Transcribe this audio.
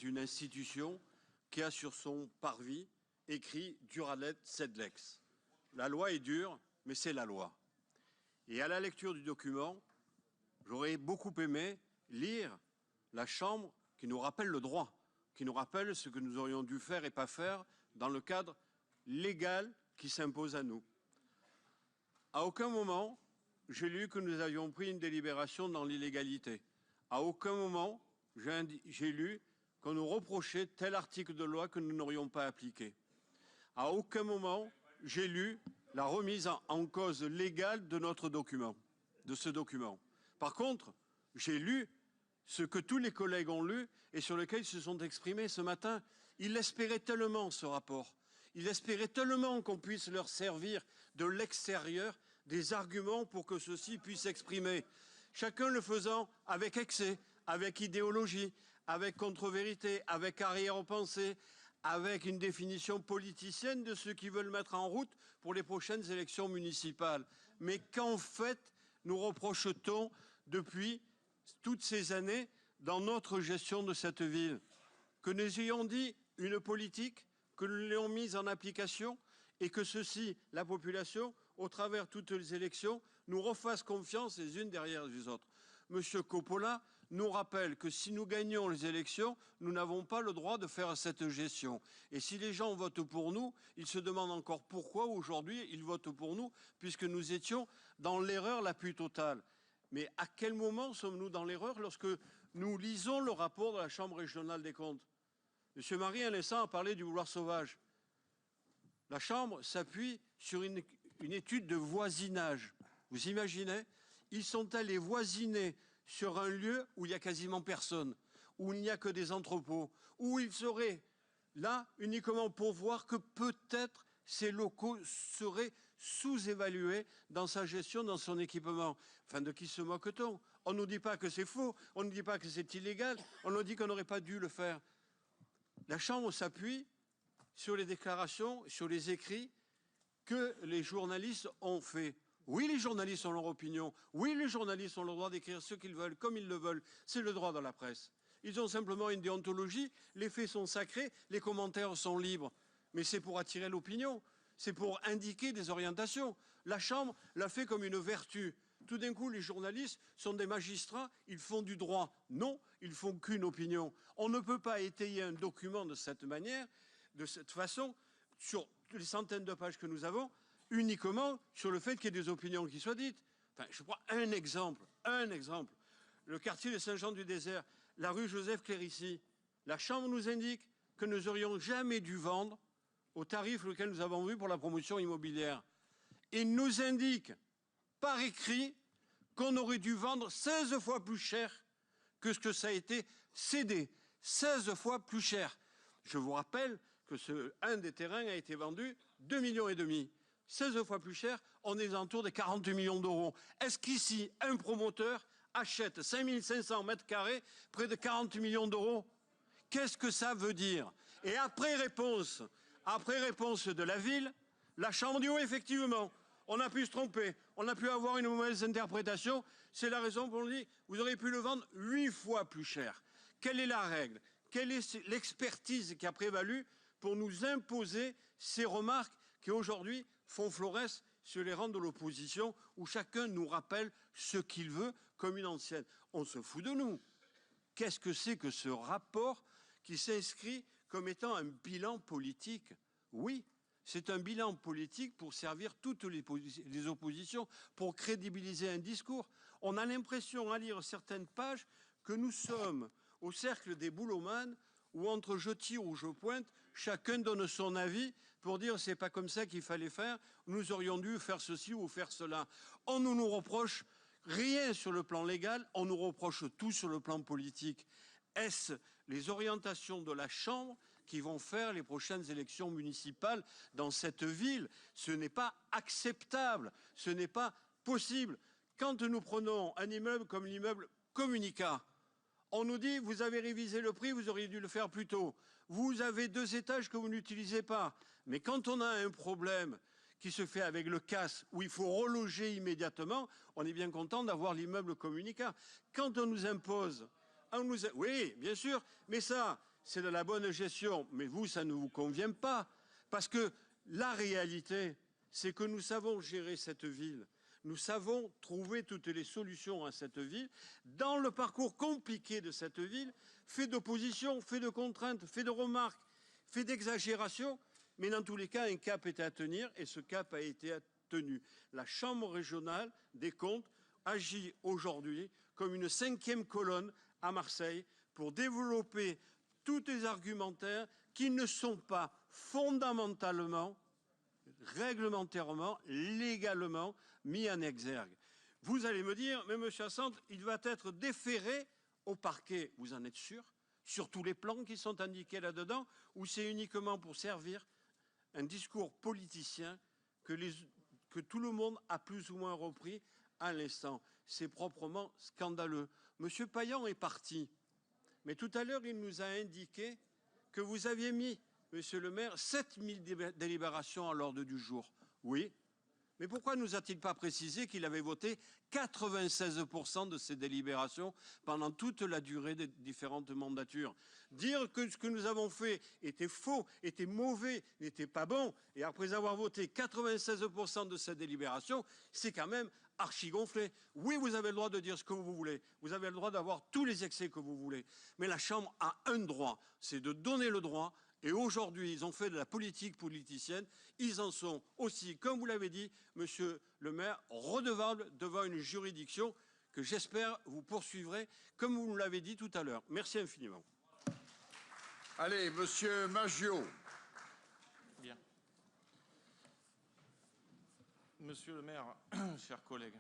Une institution qui a sur son parvis écrit Duralet sed lex. La loi est dure, mais c'est la loi. Et à la lecture du document, j'aurais beaucoup aimé lire la Chambre qui nous rappelle le droit, qui nous rappelle ce que nous aurions dû faire et pas faire dans le cadre légal qui s'impose à nous. À aucun moment, j'ai lu que nous avions pris une délibération dans l'illégalité. À aucun moment, j'ai lu qu'on nous reprochait tel article de loi que nous n'aurions pas appliqué. À aucun moment, j'ai lu la remise en cause légale de notre document, de ce document. Par contre, j'ai lu ce que tous les collègues ont lu et sur lequel ils se sont exprimés ce matin. Ils l'espéraient tellement, ce rapport. Ils espéraient tellement qu'on puisse leur servir de l'extérieur des arguments pour que ceux-ci puissent s'exprimer. Chacun le faisant avec excès, avec idéologie, avec contre-vérité, avec arrière-pensée, avec une définition politicienne de ceux qui veulent mettre en route pour les prochaines élections municipales. Mais qu'en fait, nous reproche-t-on depuis toutes ces années dans notre gestion de cette ville? Que nous ayons dit une politique, que nous l'ayons mise en application et que ceci, la population, au travers de toutes les élections, nous refasse confiance les unes derrière les autres. Monsieur Coppola nous rappelle que si nous gagnons les élections, nous n'avons pas le droit de faire cette gestion. Et si les gens votent pour nous, ils se demandent encore pourquoi aujourd'hui ils votent pour nous, puisque nous étions dans l'erreur la plus totale. Mais à quel moment sommes-nous dans l'erreur lorsque nous lisons le rapport de la Chambre régionale des comptes? Monsieur Marie, à l'instant, a parlé du vouloir sauvage. La Chambre s'appuie sur une étude de voisinage. Vous imaginez? Ils sont allés voisiner sur un lieu où il n'y a quasiment personne, où il n'y a que des entrepôts, où ils seraient là uniquement pour voir que peut-être ces locaux seraient sous-évalués dans sa gestion, dans son équipement. Enfin, de qui se moque-t-on? On ne nous dit pas que c'est faux, on ne dit pas que c'est illégal, on nous dit qu'on n'aurait pas dû le faire. La Chambre s'appuie sur les déclarations, sur les écrits que les journalistes ont faits. Oui, les journalistes ont leur opinion. Oui, les journalistes ont le droit d'écrire ce qu'ils veulent, comme ils le veulent. C'est le droit de la presse. Ils ont simplement une déontologie. Les faits sont sacrés, les commentaires sont libres. Mais c'est pour attirer l'opinion. C'est pour indiquer des orientations. La Chambre l'a fait comme une vertu. Tout d'un coup, les journalistes sont des magistrats, ils font du droit. Non, ils font qu'une opinion. On ne peut pas étayer un document de cette manière, de cette façon, sur les centaines de pages que nous avons, uniquement sur le fait qu'il y ait des opinions qui soient dites. Enfin, je prends un exemple. Le quartier de Saint-Jean-du-Désert, la rue Joseph Clérici, la Chambre nous indique que nous n'aurions jamais dû vendre au tarif lequel nous avons vu pour la promotion immobilière. Il nous indique par écrit qu'on aurait dû vendre 16 fois plus cher que ce que ça a été cédé. 16 fois plus cher. Je vous rappelle que un des terrains a été vendu 2,5 millions. 16 fois plus cher, on est autour de 48 millions d'euros. Est-ce qu'ici, un promoteur achète 5500 mètres carrés, près de 40 millions d'euros? Qu'est-ce que ça veut dire? Et après réponse de la ville, la Chambre dit oui, effectivement, on a pu se tromper, on a pu avoir une mauvaise interprétation, c'est la raison pour laquelle on dit vous auriez pu le vendre 8 fois plus cher. Quelle est la règle? Quelle est l'expertise qui a prévalu pour nous imposer ces remarques qui aujourd'hui font florès sur les rangs de l'opposition, où chacun nous rappelle ce qu'il veut comme une ancienne? On se fout de nous. Qu'est-ce que c'est que ce rapport qui s'inscrit comme étant un bilan politique? Oui, c'est un bilan politique pour servir toutes les oppositions, pour crédibiliser un discours. On a l'impression, à lire certaines pages, que nous sommes au cercle des boulomanes, où entre je tire ou je pointe, chacun donne son avis pour dire c'est pas comme ça qu'il fallait faire, nous aurions dû faire ceci ou faire cela. On ne nous reproche rien sur le plan légal, on nous reproche tout sur le plan politique. Est-ce les orientations de la Chambre qui vont faire les prochaines élections municipales dans cette ville? Ce n'est pas acceptable, ce n'est pas possible. Quand nous prenons un immeuble comme l'immeuble Communica, on nous dit, vous avez révisé le prix, vous auriez dû le faire plus tôt. Vous avez 2 étages que vous n'utilisez pas. Mais quand on a un problème qui se fait avec le CAS, où il faut reloger immédiatement, on est bien content d'avoir l'immeuble Communica. Quand on nous impose, oui, bien sûr, mais ça, c'est de la bonne gestion. Mais vous, ça ne vous convient pas. Parce que la réalité, c'est que nous savons gérer cette ville. Nous savons trouver toutes les solutions à cette ville. Dans le parcours compliqué de cette ville, fait d'opposition, fait de contraintes, fait de remarques, fait d'exagérations, mais dans tous les cas, un cap était à tenir et ce cap a été tenu. La Chambre régionale des comptes agit aujourd'hui comme une 5e colonne à Marseille pour développer tous les argumentaires qui ne sont pas fondamentalement, réglementairement, légalement mis en exergue. Vous allez me dire, mais M. Assante, il va être déféré au parquet. Vous en êtes sûr? Sur tous les plans qui sont indiqués là-dedans? Ou c'est uniquement pour servir un discours politicien que tout le monde a plus ou moins repris à l'instant? C'est proprement scandaleux. M. Payan est parti. Mais tout à l'heure, il nous a indiqué que vous aviez mis, Monsieur le maire, 7000 délibérations à l'ordre du jour. Oui, mais pourquoi ne nous a-t-il pas précisé qu'il avait voté 96% de ces délibérations pendant toute la durée des différentes mandatures? Dire que ce que nous avons fait était faux, était mauvais, n'était pas bon, et après avoir voté 96% de ces délibérations, c'est quand même archi gonflé. Oui, vous avez le droit de dire ce que vous voulez, vous avez le droit d'avoir tous les excès que vous voulez, mais la Chambre a un droit, c'est de donner le droit. Et aujourd'hui, ils ont fait de la politique politicienne. Ils en sont aussi, comme vous l'avez dit, Monsieur le maire, redevables devant une juridiction que j'espère vous poursuivrez, comme vous nous l'avez dit tout à l'heure. Merci infiniment. Allez, Monsieur Maggio. Bien. Monsieur le maire, chers collègues,